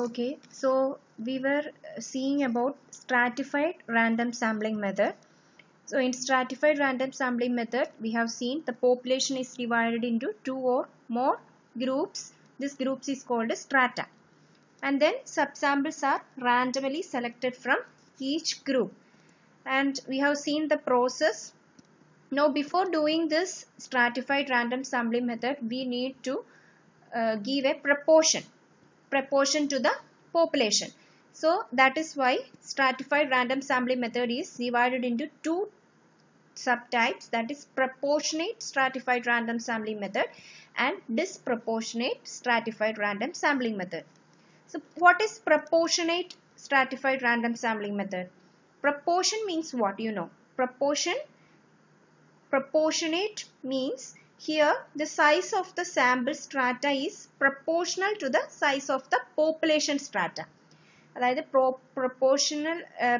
Okay, so we were seeing about stratified random sampling method. So in stratified random sampling method, we have seen the population is divided into two or more groups. This groups is called strata. And then subsamples are randomly selected from each group. And we have seen the process. Now before doing this stratified random sampling method, we need to give a proportion to the population. So that is why stratified random sampling method is divided into two subtypes, that is proportionate stratified random sampling method and disproportionate stratified random sampling method. So what is proportionate stratified random sampling method? Proportion means what? You know, proportionate means here the size of the sample strata is proportional to the size of the population strata. അതായത്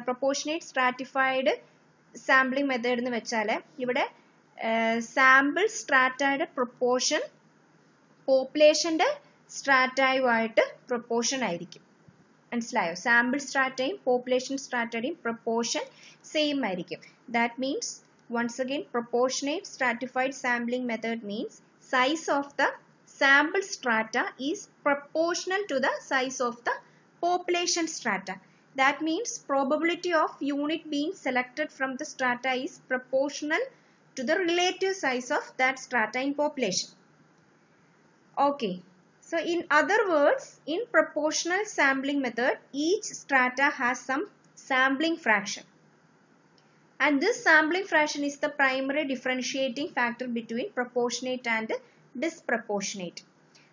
proportionate stratified sampling method എന്ന് വെച്ചാൽ ഇവിടെ sample strataയുടെ proportion populationന്റെ strataയുമായിട്ട് proportion ആയിരിക്കും. മനസ്സിലായോ? Sample strataയും population strataയുടെയും proportion same ആയിരിക്കും. That means once again, proportionate stratified sampling method means size of the sample strata is proportional to the size of the population strata. That means probability of unit being selected from the strata is proportional to the relative size of that strata in population. Okay. So in other words, in proportional sampling method, each strata has some sampling fraction. And this sampling fraction is the primary differentiating factor between proportionate and disproportionate.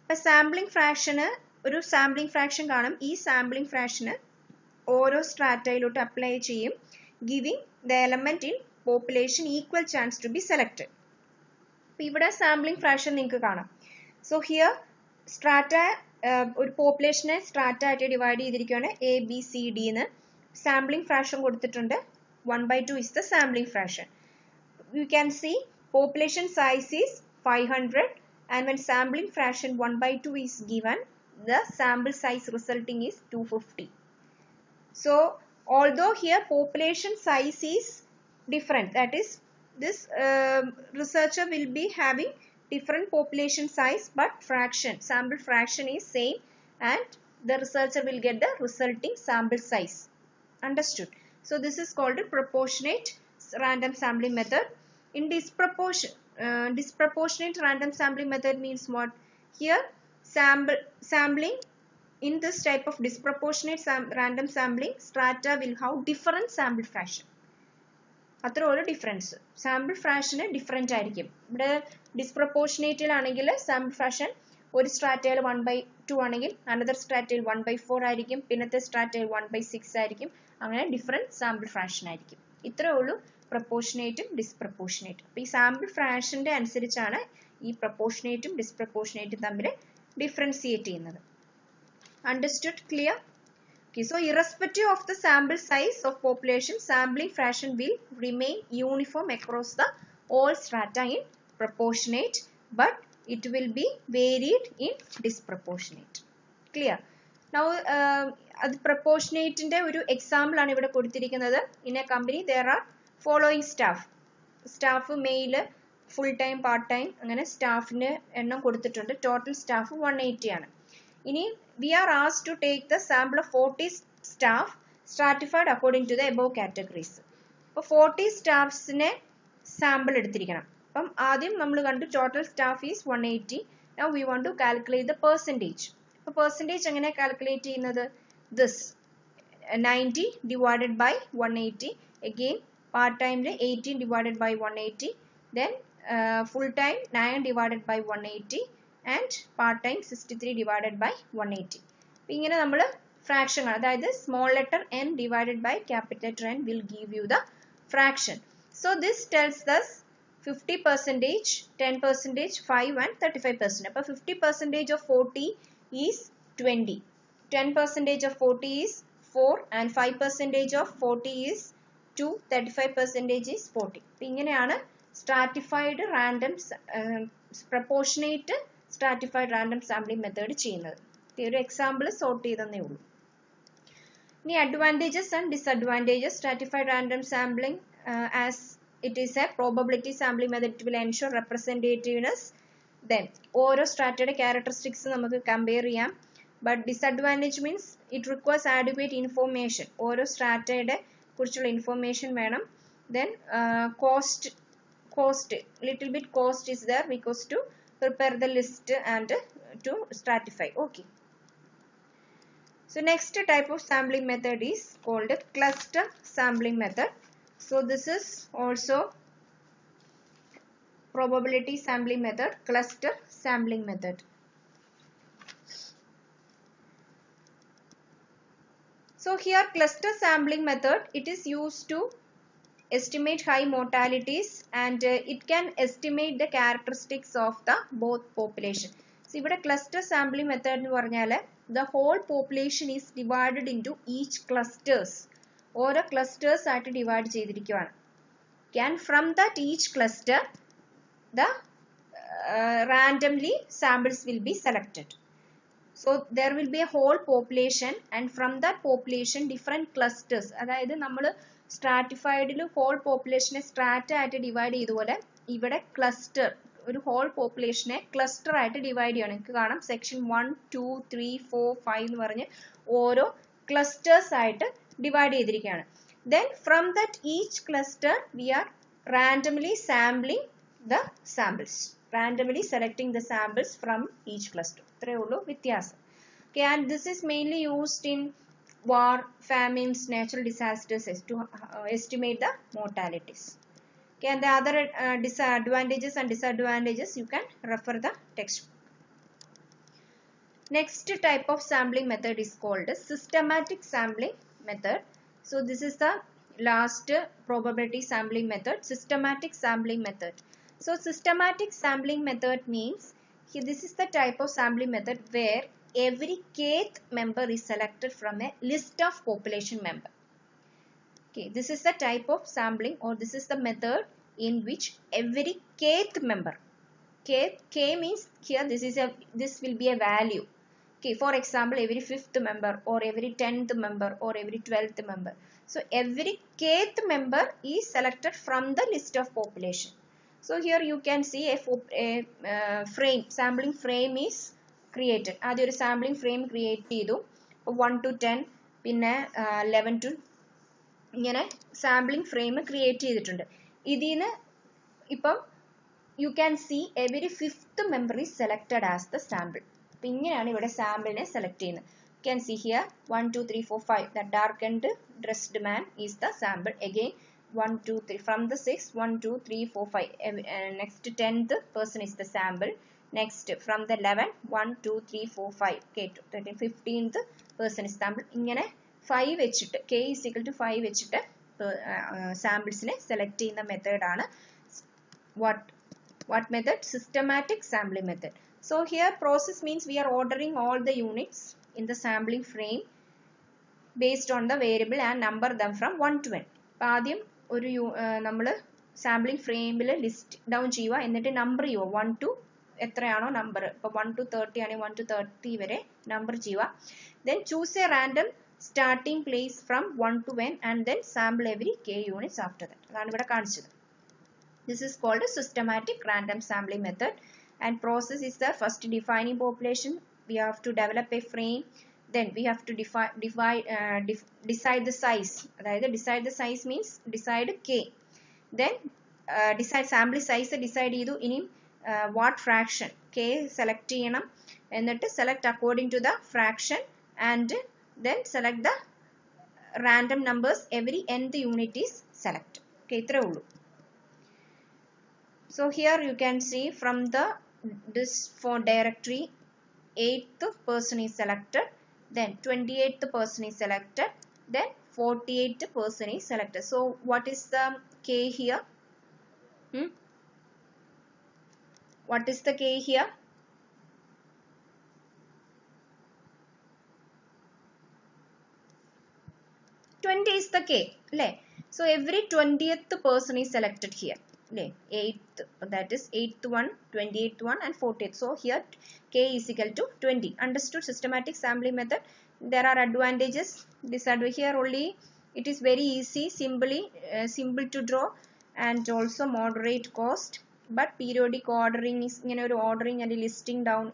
But sampling fraction, ഒരു sampling fraction കാണും. ഈ sampling fraction ഓരോ സ്ട്രാറ്റയിലോട്ട് apply ചെയ്യും, giving the element in population equal chance to be selected. അപ്പോൾ ഇവിടെ sampling fraction നിങ്ങൾക്ക് കാണാം. So here strata ഒരു population strata ആയിട്ട് divide ചെയ്തിരിക്കുകയാണ് A, B, C, D എന്ന്. Sampling fraction കൊടുത്തിട്ടുണ്ട്. 1/2 is the sampling fraction. You can see population size is 500 and when sampling fraction 1/2 is given, the sample size resulting is 250. So although here population size is different, that is this researcher will be having different population size but sample fraction is same and the researcher will get the resulting sample size. Understood? So this is called a proportionate random sampling method. In disproportionate random sampling method means what? Here sampling in this type of disproportionate random sampling, strata will have different sample fraction. അത്ര ഒരു difference sample ഫ്രാക്ഷന് different ആയിരിക്കും. ഇവിടെ ഡിസ്പ്രപ്പോർഷനേറ്റിൽ ആണെങ്കിൽ sample fraction ഒരു സ്ട്രാറ്റയിൽ 1/2 ആണെങ്കിൽ another സ്ട്രാറ്റയിൽ 1/4 ആയിരിക്കും, പിന്നത്തെ സ്ട്രാറ്റയിൽ 1/6 ആയിരിക്കും. അങ്ങനെ ഡിഫറെൻറ്റ് സാമ്പിൾ ഫ്രാക്ഷൻ ആയിരിക്കും. ഇത്രയേ ഉള്ളൂ പ്രപ്പോർഷനേറ്റും ഡിസ്പ്രപ്പോർഷനേറ്റും. അപ്പോൾ ഈ സാമ്പിൾ ഫ്രാക്ഷൻ്റെ അനുസരിച്ചാണ് ഈ പ്രപ്പോർഷനേറ്റും ഡിസ്പ്രപ്പോർഷനേറ്റും തമ്മിൽ ഡിഫറൻഷിയേറ്റ് ചെയ്യുന്നത്. Understood? Clear? Okay, so irrespective of the sample size of population, sampling fraction will remain uniform across the all strata in proportionate, but it will be varied in disproportionate. Clear? Now, proportionate inde oru example aanu ivide koduttirikkunnathu. In a company there are following staff male, full time, part time angane staffine ennam kodutittunde. Total staff 180 aanu. Ini we are asked to take the sample of 40 staff stratified according to the above categories. അപ്പോൾ 40 സ്റ്റാഫ്സിനെ sample എടുത്തിരിക്കണം. അപ്പം ആദ്യം നമ്മൾ കണ്ടു total staff is 180. Now we want to calculate the percentage. അപ്പോൾ percentage എങ്ങനെ calculate ചെയ്യുന്നത്? This 90 divided by 180. Again part time 18 divided by 180. Then full time 9 divided by 180. And part time 63 divided by 180. ഇങ്ങനെ നമ്മൾ fraction, അതായത് small letter n divided by capital letter N will give you the fraction. So this tells us 50%, 10%, 5 and 35%. അപ്പോൾ 50% of 40 is 20. 10% of 40 is 4 and 5% of 40 is 2. 35% is 40. ഇങ്ങനെയാണ് stratified random proportionate stratified random sampling method ചെയ്യുന്നത്. ഒരു example sort ചെയ്തേ ഉള്ളൂ. ഇനി advantages and disadvantages. Stratified random sampling, as it is a probability sampling method, it will ensure representativeness. Then ഓരോ സ്ട്രാറ്റയുടെ characteristics നമുക്ക് compare ചെയ്യാം. But disadvantage means it requires ആഡ്വേറ്റ് ഇൻഫോർമേഷൻ. ഓരോ സ്ട്രാറ്റയുടെ കുറിച്ചുള്ള ഇൻഫോർമേഷൻ വേണം. Then cost little bit cost is there because to prepare the list and to stratify. Okay. So next type of sampling method is called cluster sampling method. So this is also probability sampling method, cluster sampling method. So here cluster sampling method, it is used to estimate high mortalities and it can estimate the characteristics of the both population. So ഇവിടെ cluster sampling method എന്ന് പറഞ്ഞാൽ the whole population is divided into each clusters. ഓരോ clusters ആയിട്ട് divide ചെയ്തിരിക്കുകയാണ്. And from that each cluster the randomly samples will be selected. So there will be a whole population and from that population different clusters. അതായത് നമ്മൾ സ്ട്രാറ്റിഫൈഡിൽ whole പോപ്പുലേഷനെ strata ആയിട്ട് divide ചെയ്തുപോലെ ഇവിടെ cluster ഒരു whole പോപ്പുലേഷനെ cluster ആയിട്ട് divide ചെയ്യണം. നിങ്ങൾക്ക് കാണാം section 1, 2, 3, 4, 5 എന്ന് പറഞ്ഞ് ഓരോ ക്ലസ്റ്റേഴ്സ് ആയിട്ട് ഡിവൈഡ് ചെയ്തിരിക്കുകയാണ്. Then from that each cluster we are randomly sampling the samples. Randomly selecting the samples from each cluster. ഇത്രയേ ഉള്ളൂ വ്യത്യാസം. Okay, and this is mainly used in war, famines, natural disasters to estimate the mortalities. Okay, and the other advantages and disadvantages you can refer the textbook. Next type of sampling method is called systematic sampling method. So this is the last probability sampling method, systematic sampling method. So systematic sampling method means this is the type of sampling method where every kth member is selected from a list of population member. Okay, this is the type of sampling or this is the method in which every kth member, k means here this will be a value. Okay, for example every 5th member or every 10th member or every 12th member. So every kth member is selected from the list of population. So here you can see a frame, sampling frame is created. ആദ്യം ഒരു sampling frame create ചെയ്തു. 1 to 10 പിന്നെ 11 to ഇങ്ങനെ sampling frame create ചെയ്തിട്ടുണ്ട്. ഇതിൽ നിന്ന് ഇപ്പം you can see every 5th member is selected as the sample. അപ്പം ഇങ്ങനെയാണ് ഇവിടെ സാമ്പിളിനെ സെലക്ട് ചെയ്യുന്നത്. You can see here 1, 2, 3, 4, 5. The darkened dressed man is the sample. Again 1, 2, 3. From the 6th, 1, 2, 3, 4, 5. Next 10th person is the sample. Next from the 11, 1, 2, 3, 4, 5. Okay, 15th person is sample. ഇങ്ങനെ 5 വെച്ചിട്ട് k is equal to 5 വെച്ചിട്ട് സാമ്പിൾസിനെ select ചെയ്യുന്ന മെത്തേഡാണ് what method? Systematic sampling method. So here process means we are ordering all the units in the sampling frame based on the variable and number them from 1 to n. ആദ്യം ഒരു നമ്മൾ sampling ഫ്രെയിമിൽ list down ചെയ്യുക, എന്നിട്ട് number ചെയ്യുക 1 to എത്രയാണോ number. ഇപ്പോൾ 1 to 30 ആണെങ്കിൽ 1 to 30 വരെ നമ്പർ ചെയ്യുക. Then choose a random starting place from 1 to n and then sample every k units after that. അതാണ് ഇവിടെ കാണിച്ചത്. This is called a systematic random sampling method and process is the first defining population. We have to develop a frame. Then we have to decide the size. അതായത് decide the size means decide k. Then decide sample size decide ചെയ്തു. ഇനി what fraction k select ചെയ്യണം, എന്നിട്ട് select according to the fraction and then select the random numbers every nth unit is select. Okay, ഇത്രേ ഉള്ളൂ. So here you can see from this for directory 8th person is selected, then 28th person is selected, then 48th person is selected. So what is the k here? What is the k here? Is the k. So every 20th person is selected here. 8th, that is 8th one, 28th one and 40th. So here k is equal to 20. Understood systematic sampling method? There are advantages, disadvantages. Here only it is very easy, simple to draw and also moderate cost. But periodic ordering is ordering and listing down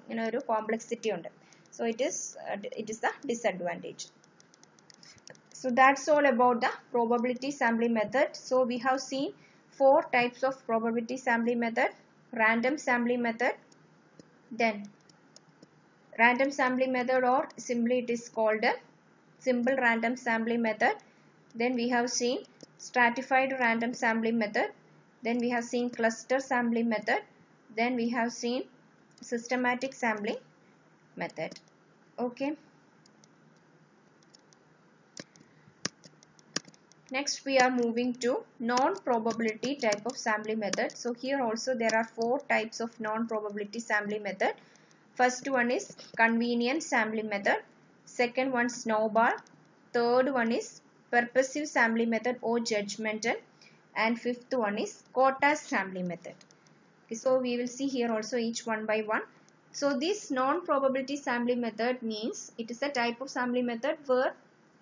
complexity on. So it is the disadvantage. So that's all about the probability sampling method. So we have seen 4 types of probability sampling method. Random sampling method, then random sampling method, or simply it is called a simple random sampling method. Then we have seen stratified random sampling method. Then we have seen cluster sampling method. Then we have seen systematic sampling method. Okay. Next we are moving to non-probability type of sampling method. So here also there are 4 types of non-probability sampling method. First one is convenience sampling method. Second one snowball. Third one is purposive sampling method or judgmental. And fifth one is quota sampling method. Okay, so we will see here also each one by one. So this non-probability sampling method means it is a type of sampling method where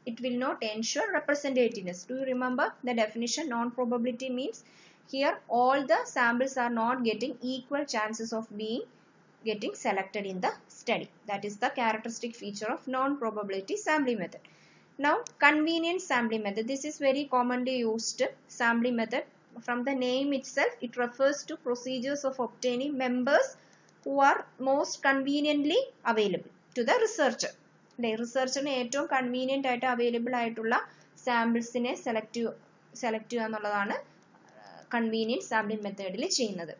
it will not ensure representativeness. Do you remember the definition? Non-probability means here all the samples are not getting equal chances of getting selected in the study. That is the characteristic feature of non-probability sampling method. Now convenience sampling method. This is very commonly used sampling method. From the name itself, it refers to procedures of obtaining members who are most conveniently available to the researcher. റിസർച്ചറിന് ഏറ്റവും convenient ആയിട്ട് available ആയിട്ടുള്ള സാമ്പിൾസിനെ select ചെയ്യുക എന്നുള്ളതാണ് convenient sampling മെത്തേഡിൽ ചെയ്യുന്നത്.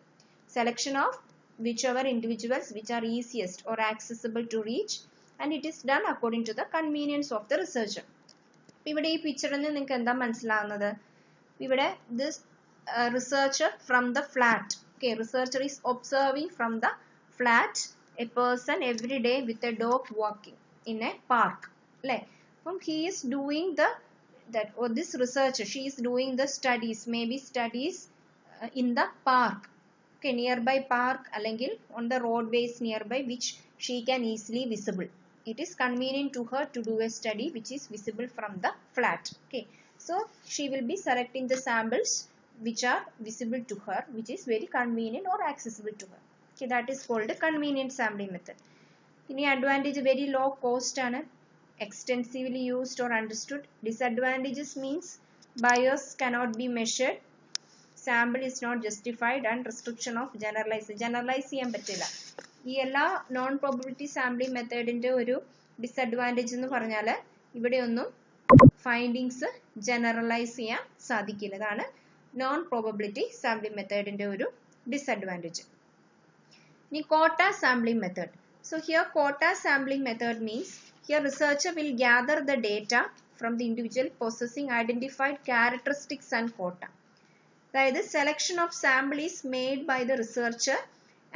Selection of whichever individuals which are easiest or accessible to reach and it is done according to the convenience of the researcher. ഇവിടെ ഈ പിക്ചറിൽ നിന്ന് നിങ്ങൾക്ക് എന്താ മനസ്സിലാകുന്നത്? ഇവിടെ this researcher from the flat. Okay, researcher is observing from the flat a person every day with a dog walking in a park. He is doing this researcher, she is doing the studies, maybe studies in the park, okay, nearby park allengil on the roadways nearby which she can easily visible. It is convenient to her to do a study which is visible from the flat. Okay, so she will be selecting the samples which are visible to her, which is very convenient or accessible to her. Okay, that is called a convenient sampling method. Any advantage, very low cost ആണ്, extensively used or understood. Disadvantages means bias cannot be measured, sample is not justified and restriction of generalize ചെയ്യാൻ പറ്റില്ല. ഈ എല്ലാ non probability sampling മെത്തേഡിന്റെ ഒരു disadvantage എന്ന് പറഞ്ഞാൽ ഇവിടെയൊന്നും findings generalise ചെയ്യാൻ സാധിക്കില്ല. അതാണ് നോൺ പ്രോബബിലിറ്റി സാമ്പിളിംഗ് മെത്തേഡിന്റെ ഒരു ഡിസഡ്വാൻറ്റേജ്. ഇനി കോട്ട sampling method. So here quota sampling method means here researcher will gather the data from the individual possessing identified characteristics and quota. That is, selection of sample is made by the researcher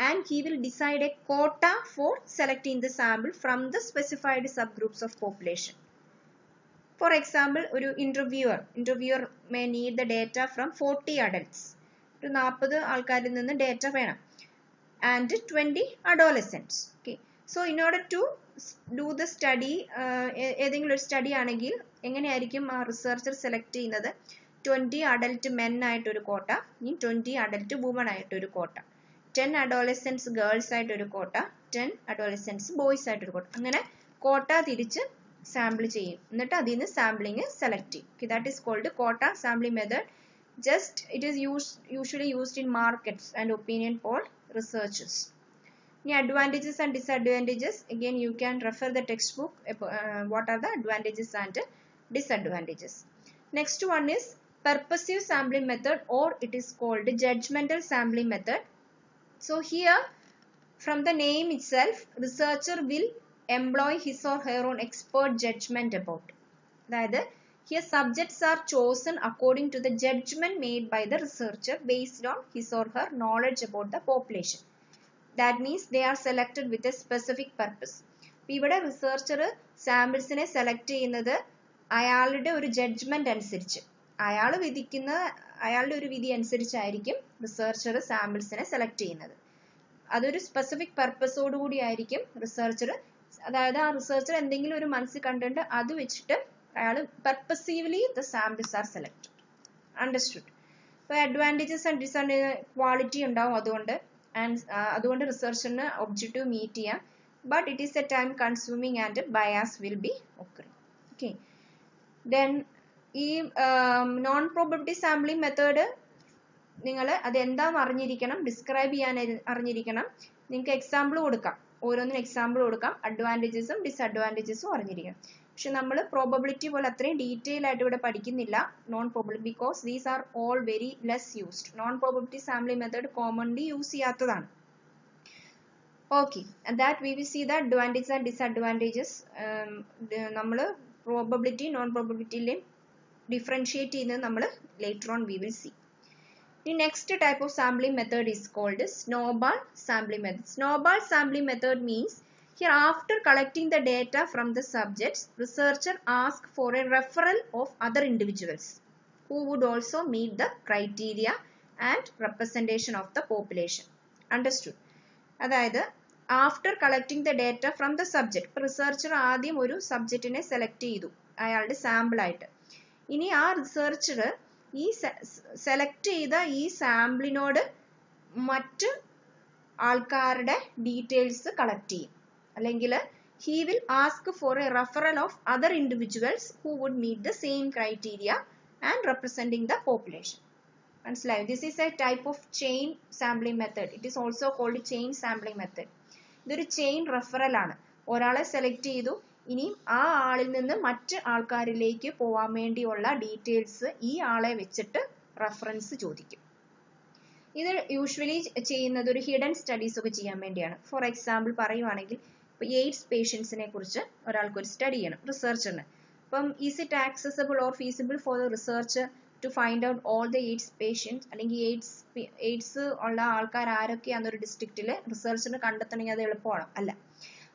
and he will decide a quota for selecting the sample from the specified subgroups of population. For example, ഒരു interviewer may need the data from 40 adults. ഒരു 40 ആൾക്കാരിൽ നിന്ന് data വേണം. And 20 adolescents. Okay, so in order to do the study, ഏതെങ്കിലും ഒരു study ആണെങ്കിൽ എങ്ങനെയായിരിക്കും ആ റിസർച്ചർ സെലക്ട് ചെയ്യുന്നത്? 20 അഡൽട്ട് മെൻ ആയിട്ടൊരു കോട്ട, ഇനി 20 അഡൽട്ട് വുമൺ ആയിട്ടൊരു കോട്ട, 10 അഡോളസെൻസ് ഗേൾസ് ആയിട്ടൊരു കോട്ട, 10 അഡോളസെൻസ് ബോയ്സ് ആയിട്ടൊരു കോട്ട. അങ്ങനെ കോട്ട തിരിച്ച് സാമ്പിൾ ചെയ്യും, എന്നിട്ട് അതിൽ നിന്ന് സാമ്പിളിങ് സെലക്ട് ചെയ്യും. Okay, that is called കോട്ട sampling method. Just it is usually used in markets and opinion poll researches. Any advantages and disadvantages? Again, you can refer the textbook. What are the advantages and disadvantages? Next one is purposive sampling method, or it is called judgmental sampling method. So here, from the name itself, researcher will employ his or her own expert judgment about. That here subjects are chosen according to the judgment made by the researcher based on his or her knowledge about the population. That means they are selected with a specific purpose. ഇവിടെ researcher സാമ്പിൾസിനെ select ചെയ്യുന്നത് അയാളുടെ ഒരു judgement അനുസരിച്ച്. അയാളുടെ ഒരു വിധി അനുസരിച്ചായിരിക്കും researcher സാമ്പിൾസിനെ select ചെയ്യുന്നത്. അതൊരു സ്പെസിഫിക് പർപ്പസോട് കൂടി ആയിരിക്കും റിസർച്ചർ, അതായത് ആ റിസർച്ചർ എന്തെങ്കിലും ഒരു മനസ്സിൽ കണ്ടിട്ട് അത് വെച്ചിട്ട് അയാൾ purposively the samples are select. Understood? അപ്പോൾ അഡ്വാൻറ്റേജസ് ആൻഡ് ഡിസഡ്വാൻറ്റേജസ് ക്വാളിറ്റി ഉണ്ടാവും അതുകൊണ്ട് റിസർച്ചറിന് ഒബ്ജക്റ്റീവ് മീറ്റ് ചെയ്യാം. But it is a time consuming and bias will be occurring. Okay, then ഈ നോൺ പ്രോബബിലിറ്റി സാമ്പിളിംഗ് മെത്തേഡ് നിങ്ങൾ അതെന്താണെന്ന് അറിഞ്ഞിരിക്കണം, ഡിസ്ക്രൈബ് ചെയ്യാൻ അറിഞ്ഞിരിക്കണം. നിങ്ങൾക്ക് എക്സാമ്പിൾ കൊടുക്കാം, ഓരോന്നിനും എക്സാമ്പിൾ കൊടുക്കാം, അഡ്വാൻറ്റേജസും ഡിസഡ്വാൻറ്റേജസും അറിഞ്ഞിരിക്കണം. പക്ഷെ നമ്മൾ പ്രോബബിലിറ്റി പോലെ അത്രയും ഡീറ്റെയിൽ ആയിട്ട് ഇവിടെ പഠിക്കുന്നില്ല non probability, because these are all very less used. Non probability sampling method commonly use ചെയ്യാത്തതാണ്. Okay, that we will see the advantages and disadvantages. നമ്മൾ പ്രോബബിലിറ്റി നോൺ പ്രോബബിലിറ്റിയിലെയും ഡിഫറൻഷിയേറ്റ് ചെയ്യുന്നത് നമ്മൾ later on we will see. The next type of sampling method is called snowball sampling method. Snowball sampling method means here after collecting the data from the subjects, researcher asks for a referral of other individuals who would also meet the criteria and representation of the population. Understood? അതായത് after collecting the data from the subject, researcher ആദ്യം ഒരു സബ്ജക്റ്റിനെ select ചെയ്തു അയാളുടെ sample ആയിട്ട്. ഇനി ആ researcher ഈ select ചെയ്ത ഈ സാമ്പിളിനോട് മറ്റ് ആൾക്കാരുടെ ഡീറ്റെയിൽസ് കളക്ട് ചെയ്യും, അല്ലെങ്കിൽ he will ask for a referral of other individuals who would meet the same criteria and representing the population. മനസ്സിലായോ? This is a type of chain sampling method. It is also called chain sampling method. ഇതൊരു chain referral ആണ്. ഒരാളെ select ചെയ്തു, ഇനിയും ആ ആളിൽ നിന്ന് മറ്റ് ആൾക്കാരിലേക്ക് പോവാൻ വേണ്ടിയുള്ള ഡീറ്റെയിൽസ് ഈ ആളെ വെച്ചിട്ട് റെഫറൻസ് ചോദിക്കും. ഇത് യൂഷ്വലി ചെയ്യുന്നത് ഒരു ഹിഡൻ സ്റ്റഡീസ് ഒക്കെ ചെയ്യാൻ വേണ്ടിയാണ്. ഫോർ എക്സാമ്പിൾ പറയുവാണെങ്കിൽ ഇപ്പോൾ എയ്ഡ്സ് പേഷ്യൻസിനെ കുറിച്ച് ഒരാൾക്കൊരു സ്റ്റഡി ചെയ്യണം റിസർച്ചറിന്. അപ്പം is it accessible or feasible for the researcher to find out all the AIDS patients, അല്ലെങ്കിൽ എയ്ഡ്സ് ഉള്ള ആൾക്കാർ ആരൊക്കെയാണെന്നൊരു ഡിസ്ട്രിക്റ്റിൽ റിസർച്ചറിന് കണ്ടെത്തണമെങ്കിൽ അത് എളുപ്പമാണ്? അല്ല.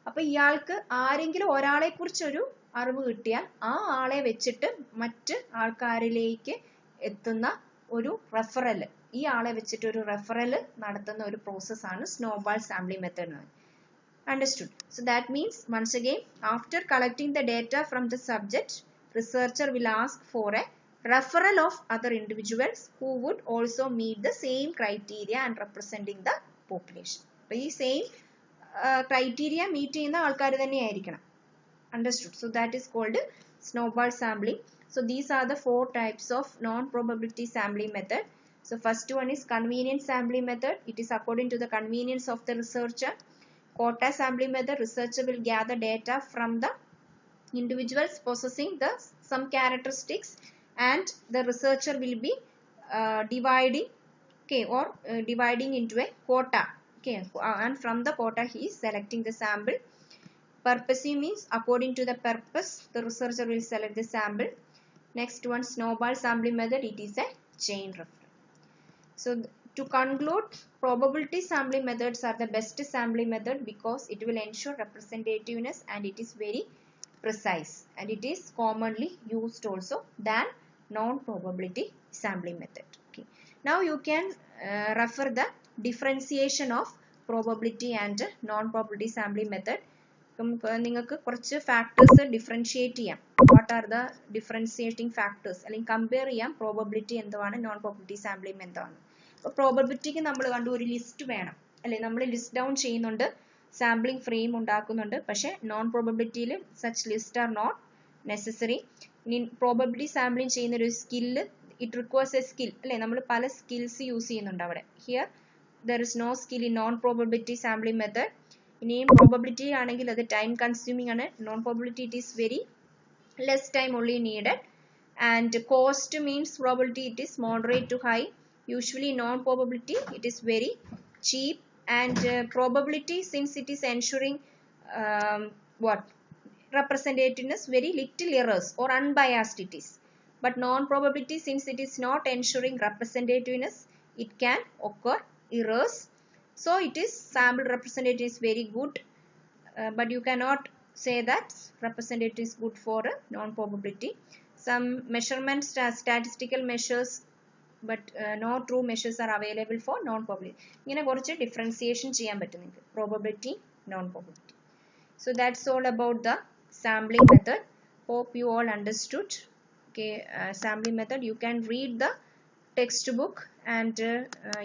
അപ്പൊ ഇയാൾക്ക് ആരെങ്കിലും ഒരാളെ കുറിച്ചൊരു അറിവ് കിട്ടിയാൽ ആ ആളെ വെച്ചിട്ട് മറ്റ് ആൾക്കാരിലേക്ക് എത്തുന്ന ഒരു റെഫറൽ, ഈ ആളെ വെച്ചിട്ട് ഒരു റെഫറൽ നടത്തുന്ന ഒരു പ്രോസസ്സാണ് snowball sampling method. Understood? So that means once again after collecting the data from the subject, researcher will ask for a referral of other individuals who would also meet the same criteria and representing the population. അപ്പോൾ ഈ same criteria meet ചെയ്യുന്ന ആൾക്കാർ തന്നെയായിരിക്കണം. Understood? So that is called snowball sampling. So these are the 4 types of non-probability sampling method. So first one is convenience sampling method. It is according to the convenience of the researcher. Quota sampling method, researcher will gather data from the individuals possessing some characteristics, and the researcher will be dividing into a quota. Okay, and from the quota he is selecting the sample. Purposive means according to the purpose the researcher will select the sample. Next one, snowball sampling method. It is a chain referral. So to conclude, probability sampling methods are the best sampling method because it will ensure representativeness and it is very precise, and it is commonly used also than non-probability sampling method. Okay. Now you can refer the differentiation of probability and non-probability sampling method. നിങ്ങൾക്ക് കുറച്ച് factors differentiate ചെയ്യാം. What are the differentiating factors, അല്ലെങ്കിൽ compare ചെയ്യാം probability എന്താണ് non probability sampling എന്താണ്. അപ്പോൾ പ്രോബബിലിറ്റിക്ക് നമ്മൾ കണ്ടു ഒരു ലിസ്റ്റ് വേണം അല്ലെ, നമ്മൾ ലിസ്റ്റ് ഡൗൺ ചെയ്യുന്നുണ്ട്, സാമ്പിളിംഗ് ഫ്രെയിം ഉണ്ടാക്കുന്നുണ്ട്. പക്ഷെ നോൺ പ്രോബബിലിറ്റിയിൽ such list are not necessary. ഇനി പ്രോബബിലിറ്റി സാമ്പിളിംഗ് ചെയ്യുന്ന ഒരു skill, it requires a skill അല്ലെ, നമ്മൾ പല സ്കിൽസ് യൂസ് ചെയ്യുന്നുണ്ട് അവിടെ. Here there is no skill in non probability sampling method. ഇനിയും പ്രോബബിലിറ്റി ആണെങ്കിൽ അത് ടൈം കൺസ്യൂമിംഗ് ആണ്. Non probability it is very less time only needed. And cost means probability it is moderate to high. Usually non probability it is very cheap. And probability, since it is ensuring representativeness, very little errors or unbiased it is. But non-probability, since it is not ensuring representativeness, it can occur errors. So it is sample representative is very good, but you cannot say that representative is good for a non-probability some measurement statistical measures, but no true measures are available for non-probability. ഇങ്ങനെ കുറച്ച് differentiation ചെയ്യാൻ പറ്റും നിങ്ങൾക്ക് probability non-probability. So that's all about the sampling method. Hope you all understood. Okay, sampling method, you can read the textbook and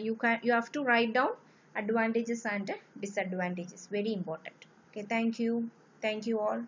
you have to write down advantages and disadvantages, very important. Okay, thank you all.